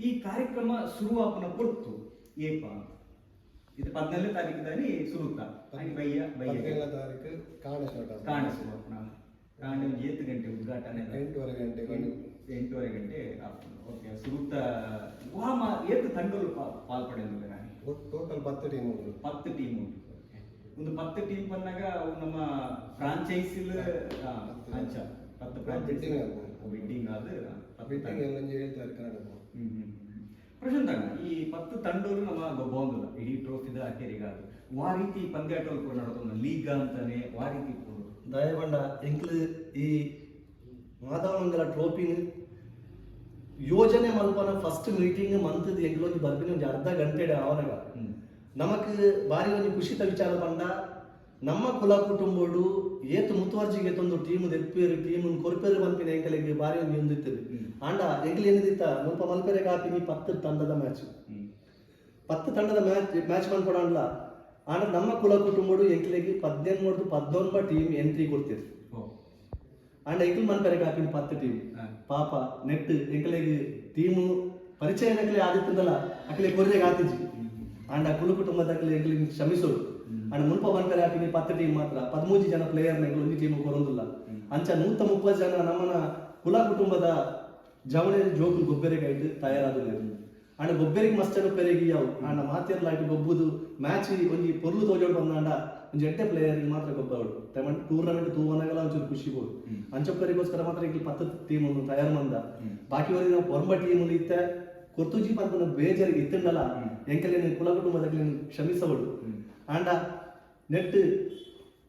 ಈ ಕಾರ್ಯಕ್ರಮ ಶುರುವಾಪನ ಕೊಡ್ತು ಏಪ ಇದು 14ನೇ ತಾರೀಕಿನಲ್ಲಿ ಶುರುತ್ತಾ ಬಯ್ಯ 17ನೇ ತಾರೀಕು ಕಾಣ ಸ್ಟಾರ್ಟ್ ಆಗುತ್ತೆ. ಕಾಣಿಸುವ ಕಾಂಡ 7 ಗಂಟೆ ಉದ್ಘಾಟನೆ 8:30 ಗಂಟೆಗೆ 8:30 ಗಂಟೆ ಓಕೆ ಶುರುತ್ತ ವಾಮ ಏತು ತಂಡಗಳು ಪಾಲ್ಪಡೆಂದಿವೆ ನಾನು ಟೋಟಲ್ 10 ಟೀಮ್ ಉಂಟು. 10 ಟೀಮ್ ಉಂಟು ಒಂದು 10 ಟೀಮ್ ಬಂದಾಗ ಅವು ನಮ್ಮ ಫ್ರಾಂಚೈಸಿಲ್ ಅಂಚ 10 ಫ್ರಾಂಚೈಸಿ ಬಿಡ್ಡಿಂಗ್ ಆದ ಬಿಟ್ಟಿಂಗ್ ಎಲ್ಲ 7 ತಾರೀಕು ನಡೆದು. ಪ್ರಶಾಂತ್ ಅಣ್ಣ ಈ 10 ತಂಡಗಳು ನಮ್ಮ ಗೊಬ್ಬೊಂದಿಲ್ಲ ಇಡೀ ಟ್ರೋಫಿದ ಅಕೆರಿಗಾದ ವಾ ರೀತಿ ಪಂದ್ಯಾಟಗಳು ಕೂಡ ನಡೆದ ಲೀಗ್ ಅಂತಾನೆ ವಾ ರೀತಿ ದಯಬಂಡ ಎಂಕ್ಲು ಈ ಮಾಧವಮಂಗಲ ಟ್ರೋಫಿ ಯೋಜನೆ ಮಲ್ಪನ ಫಸ್ಟ್ ಮೀಟಿಂಗ್ ಮಂತದ ಎಂಗ್ಲೊಂದು ಬರ್ಬಿನ ಒಂದು ಅರ್ಧ ಗಂಟೆ ಅವನಾಗ ನಮಕ್ ಬಾರಿ ಒಂದು ಖುಷಿತ ವಿಚಾರ ಬಂದ ನಮ್ಮ ಕುಲ ಕುಟುಂಬಡು ಏತು ಮುತುವರ್ಜಿಗೆ ಒಂದು ಟೀಮ್ ತೆಪ್ಪೇರು ಟೀಮ್ ಕೊರ್ಪೇರು ಬಂಪಿನ ಎಂಕಲಿಗೆ ಬಾರಿ ಒಂದು ಹೊಂದಿತ್ತರು ಆಂಡ ಎಂಗ್ಲಿ ಏನಿದಿತ್ತ ಮುಲ್ಪ ಮಲ್ಪೆರೆಗೆ ಹಾಕಿನಿ 10 ತಂಡದ ಮ್ಯಾಚ್ 10 ತಂಡದ ಮ್ಯಾಚ್ ಬಂದ್ಕೊಡಲ್ಲ ಆಂಡ ನಮ್ಮ ಕುಲ ಕುಟುಂಬಡು ಎಂಕ್ಲಿಗೆ 18, 19 ಟೀಮ್ ಎಂಟ್ರಿ ಕೊಡ್ತೀರಿ ಆಂಡ ಎಂಕ್ಲು ಮಲ್ಪೆರೆಗೆ ಹಾಕಿನಿ 10 ಟೀಮ್ ಪಾಪ ನೆಟ್ ಎಂಕ್ಲಿಗೆ ಟೀಮು ಪರಿಚಯ ಎಂಕ್ಲೆ ಆದಿತ್ತದಲ್ಲ ಅಕ್ಲೆ ಕೊರ್ರೆಗೆ ಆತಿಜಿ ಆಂಡ ಕುಲ ಕುಟುಂಬದಕ್ಲೆ ಎಂಕ್ಲಿಗೆ ಕ್ಷಮಿಸೋರು ಆಂಡ ಮುಲ್ಪ ಮಲ್ಪೆರೆ ಹಾಕಿನಿ 10 ಟೀಮ್ ಮಾತ್ರ 13 ಜನ ಪ್ಲೇಯರ್ ಒಂದು ಟೀಮ್ ಕೊರೊಂದಿಲ್ಲ ಅಂಚ 130 ಜನ ನಮ್ಮನ ಕುಲ ಕುಟುಂಬದ ಜವಳಿ ಜೋಕು ಗೊಬ್ಬರಿಗೆ ಆಯ್ತು ತಯಾರಾದ ಆಂಡ ಗೊಬ್ಬರಿಗೆ ಮಸ್ತ್ ಪೆರೆಗಿ ಯಾವು ಆಂಡ ಮಾತಿರ್ಲಾಯ್ತು ಗೊಬ್ಬುದು ಮ್ಯಾಚ್ ಒಂಜಿ ಪೊರ್ಲು ತೋಜೋಡು ಬಂದಾಂಡ ಒಂಜಿ 8 ಪ್ಲೇಯರ್ ಮಾತ್ರ ಗೊಬ್ಬವಡು ತಗೊಂಡು ಟೂರ್ನಮೆಂಟ್ ತೂವನಾಗಲ್ಲ ಒಂಚೂರು ಖುಷಿ ಬೋದು ಅಂಚಪ್ಪರಿಗೋಸ್ಕರ ಮಾತ್ರ ಈಗ 10 ಟೀಮ್ ತಯಾರು ಮಂದ ಬಾಕಿ ವರೆಗೆ ನಾವು ಟೀಮ್ ಇತ್ತೆ ಕೊರ್ತುಜಿ ಪಂತ ಬೇಜಾರಿಗೆ ಇತ್ತಂಡಲ್ಲ ಎಂಕಲೆ ಕುಲ ಕುಟುಂಬದಲ್ಲಿ ಕ್ಷಮಿಸಬಡು ಆಂಡ ನೆಟ್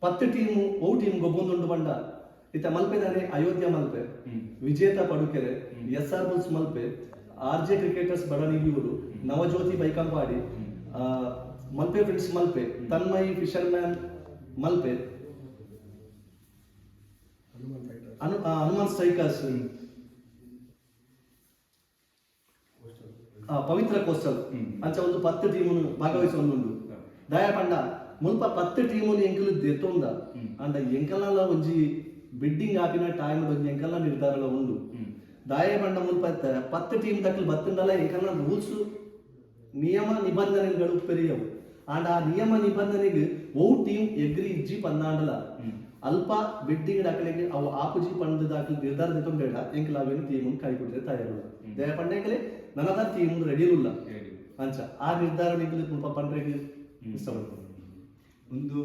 10 ಟೀಮು ಓ ಟೀಮ್ ಗೊಬ್ಬೊಂದುಂಡು ಬಂಡ ಇತ್ತ ಮಲ್ಪೆದಾನೆ Ayodhya Malpe Vijetha Padukere SR bulls Malpe RJ cricketers Badanidiyur Navajyothi Baikampady Malpe friends Malpe Tanmayi fisherman Malpe Hanuman strikers Pavitra coastal ಅಂಚ ಒಂದು 10 ಟೀಮ್ ಭಾಗವಹಿಸುವಂದು ದಯ ಪಂಡ ಮುಲ್ಪ 10 ಟೀಮ್ ಎಂಕಲು ದೆತ್ತೊಂದ ಅಂಡ ಎಂಕಲ್ಲ ಒಂಜಿ ಬಿಡ್ಡಿಂಗ್ ಆಪಿನ ಟೈಮ್ ಒಂಜಿ ಎಂಕಲ್ಲ ನಿರ್ಧಾರ ಉಂಡು ದಾಯ ಪಂಡ ಮುಲ್ಪ 10 ಟೀಮ್ ದಕ್ಕಲು ಬತ್ತಂಡಲ್ಲ ಎಂಕಲ್ಲ ರೂಲ್ಸ್ ನಿಯಮ ನಿಬಂಧನೆಗಳು ಪೆರಿಯವು ಆಂಡ ಆ ನಿಯಮ ನಿಬಂಧನೆಗೆ ಓ ಟೀಮ್ ಎಗ್ರಿ ಇಜ್ಜಿ ಪನ್ನಾಂಡಲ ಅಲ್ಪ ಬಿಡ್ಡಿಂಗ್ ದಾಖಲೆಗೆ ಅವು ಆಪುಜಿ ಪಂಡ ದಾಖಲೆ ನಿರ್ಧಾರ ದೆತ್ತೊಂಡೇಡ ಎಂಕಲ ಅವೇನು ಟೀಮ್ ಕಾಯ್ಕೊಟ್ಟರೆ ತಯಾರು ದಯ ಪಂಡೇಕಲೆ ನನದ ಟೀಮ್ ರೆಡಿರುಲ್ಲ ಅಂಚ ಆ ನಿರ್ಧಾರ ನಿಂಕಲು ಮುಲ್ಪ ಪಂಡ್ರೆಗೆ ಇಷ್ಟಪಡ್ತಾರೆ ಒಂದು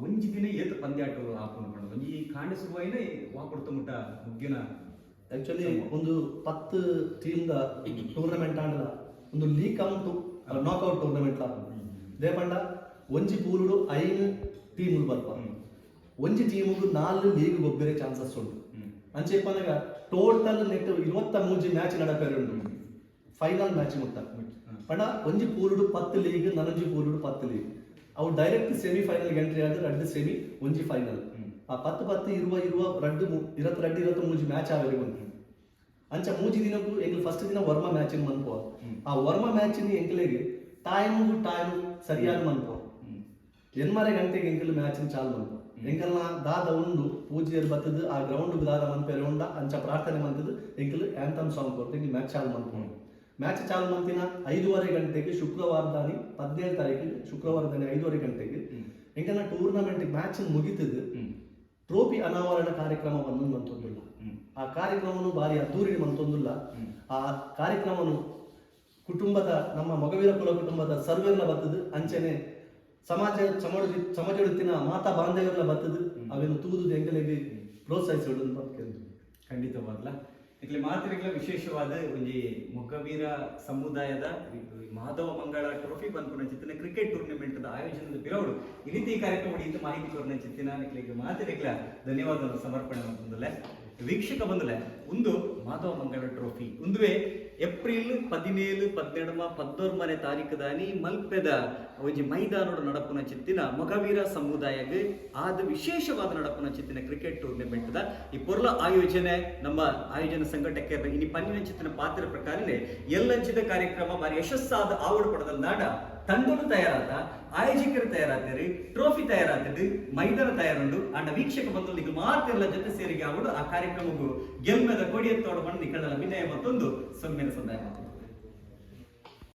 ಒಂಜಿ ದಿನ ಏತು ಪಂದ್ಯಾಟಗಳು ಹಾಕೊಂಡು ಮಾಡೋದು ಈ ಕಾಂಡೆ ಶುರುವಾಯಿನ ವಾಕೊಡ್ತ ಮುಟ್ಟ ಮುಗ್ಗಿನ ಆಕ್ಚುಲಿ ಒಂದು 10 ಟೀಮ್ ಟೂರ್ನಮೆಂಟ್ ಆಂಡಲ ಒಂದು ಲೀಗ್ ಕಮ್ ನಾಕ್ಔಟ್ ಟೂರ್ನಮೆಂಟ್ ದೇಪಂಡ ಒಂಜಿ ಪೂರುಡು 5 ಟೀಮ್ ಬರ್ಪ ಒಂಜಿ ಟೀಮ್ಗು 4 ಲೀಗ್ ಗೊಬ್ಬರೆ ಚಾನ್ಸಸ್ ಉಂಟು ಅಂಚೆಪ್ಪನಾಗ ಟೋಟಲ್ ನೆಟ್ 23 ಮ್ಯಾಚ್ ನಡಪೇರೆ ಉಂಟು ಫೈನಲ್ ಮ್ಯಾಚ್ ಮುಟ್ಟ ಪಂಡ ಒಂಜಿ ಪೂರುಡು 10 ಲೀಗ್ ನನೊಂಜಿ ಪೂರುಡು 10 ಲೀಗ್ ಅವು ಡೈರೆಕ್ಟ್ ಸೆಮಿಫೈನಲ್ ಎಂಟ್ರಿ ಆದ್ರೆ 2 ಸೆಮಿ ಒಂಜಿ ಫೈನಲ್ ಆ 10 ಇರುವ 22 ಮ್ಯಾಚ್ ಆವೇರಿ ಬಂತು ಅಂಚ 3 ದಿನಕ್ಕೂ ಎಂಗ್ಲು ಫಸ್ಟ್ ದಿನ ವರ್ಮ ಮ್ಯಾಚ್ ಮನ್ಪೋ ಆ ವರ್ಮ ಮ್ಯಾಚ್ ಎಂಕ್ಲೆಗೆ ಟೈಮ್ ಸರಿಯಾದ ಮನ್ಪೋ 8:30 ಗಂಟೆಗೆ ಎಂಕಲ್ ಮ್ಯಾಚ್ ಚಾಲು ಮನ್ಪೋ ಎಂಕಲ್ನ ದಾದ ಉಂಡು ಪೂಜೆಯಲ್ಲಿ ಬತ್ತದು ಆ ಗ್ರೌಂಡ್ ದಾದ ಮನ್ಪೇರೆ ಉಂಡ ಅಂಚ ಪ್ರಾರ್ಥನೆ ಮಂತದ್ದು ಎಂಕಲ್ ಆಂಥಮ್ ಸಾಂಗ್ ಕೊಟ್ಟು ಮ್ಯಾಚ್ ಚಾಲು ಮನ್ಪೋ ಮ್ಯಾಚ್ ಚಾಲು ಮಂತಿನ 5:30 ಗಂಟೆಗೆ ಶುಕ್ರವಾರದಾನಿ 17 ತಾರೀಕು ಶುಕ್ರವಾರದಾನಿ 5:30 ಗಂಟೆಗೆ ಎಂಕಲ್ನ ಟೂರ್ನಮೆಂಟ್ ಮ್ಯಾಚ್ ಮುಗಿತದು ಟ್ರೋಫಿ ಅನಾವರಣ ಕಾರ್ಯಕ್ರಮ ಮಂತೊಂದುಲ್ಲ ಆ ಕಾರ್ಯಕ್ರಮವನ್ನು ಬಾರಿ ಅದ್ದೂರಿ ಮಂತೊಂದುಲ್ಲ ಆ ಕಾರ್ಯಕ್ರಮವನ್ನು ಕುಟುಂಬದ ನಮ್ಮ ಮೊಗವೀರ ಕುಲ ಕುಟುಂಬದ ಸರ್ವೆಲ್ಲ ಬತ್ತದು ಅಂಚನೆ ಸಮಾಜೊಡತಿನ ಮಾತಾ ಬಾಂಧವ್ಯಲ್ಲ ಬತ್ತದು ಅವೇನು ತೂದು ಎಂಕಲೆಗೆ ಪ್ರೋತ್ಸಾಹಿಸೋದು ಖಂಡಿತವಾಗ್ಲ ಇಲ್ಲಿ ಮಾತಿರಗಳ ವಿಶೇಷವಾದ ಒಂಜಿ ಮೊಗವೀರ ಸಮುದಾಯದ ಮಾಧವ ಮಂಗಳ ಟ್ರೋಫಿ ಬಂದ್ಕೊಂಡ ಚಿತ್ತಿನ ಕ್ರಿಕೆಟ್ ಟೂರ್ನಮೆಂಟ್ ಆಯೋಜನದ ಬಿರೋಡು ಈ ರೀತಿ ಕಾರ್ಯಕ್ರಮ ಇತ್ತು ಮಾಹಿತಿ ಕೊರನ ಚಿತ್ತಿನ ನಿಕ್ಲಿಗೆ ಮಾತಿರಗಳ ಧನ್ಯವಾದ ಸಮರ್ಪಣೆ ಬಂದಲ್ಲ ವೀಕ್ಷಕ ಬಂದಲ್ಲ ಒಂದು ಮಾಧವ ಮಂಗಳ ಟ್ರೋಫಿ ಒಂದುವೇ ಏಪ್ರಿಲ್ 17, 17, 11 ತಾರೀಕು ದಾನಿ ಮಲ್ಪೆದ ಒಂಜಿ ಮೈದಾನೋಡು ನಡಪುನ ಚಿತ್ತಿನ ಮೊಗವೀರ ಸಮುದಾಯಗ್ ಆದ ವಿಶೇಷವಾದ ನಡಪುನ ಚಿತ್ತಿನ ಕ್ರಿಕೆಟ್ ಟೂರ್ನಮೆಂಟ್ ದ ಈ ಪೊರ್ಲ ಆಯೋಜನೆ ನಮ್ಮ ಆಯೋಜನೆ ಸಂಘಟಕ ಇನಿ ಪನ್ನಿನ ಚಿತ್ತಿನ ಪಾತ್ರ ಪ್ರಕಾರನೇ ಎಲ್ಲಂಚಿದ ಕಾರ್ಯಕ್ರಮ ಬಾರಿ ಯಶಸ್ಸಾದ ಆವಡು ಪಡೆದ ನಾಡ ತಂಡೋಡು ತಯಾರಾದ ಆಯೋಜಕರು ತಯಾರಾದ್ರಿ ಟ್ರೋಫಿ ತಯಾರಾದದ್ದು ಮೈದಾನ ತಯಾರುಂಡು ಅಂಡ ವೀಕ್ಷಕ ಬಂದು ಈಗ ಮಾತೆಲ್ಲ ಜೊತೆ ಸೇರಿಗೆ ಆವಡು ಆ ಕಾರ್ಯಕ್ರಮಕ್ಕೂ ಗೆಲ್ಮೆದ ಕೊಡಿಯತ್ತೋಡು ಬಂದು ನಿಕಳಲ ವಿನಯ ಮತ್ತೊಂದು ಸೊಮ್ಮೆನ ಸಂದಾಯ ಮಾತು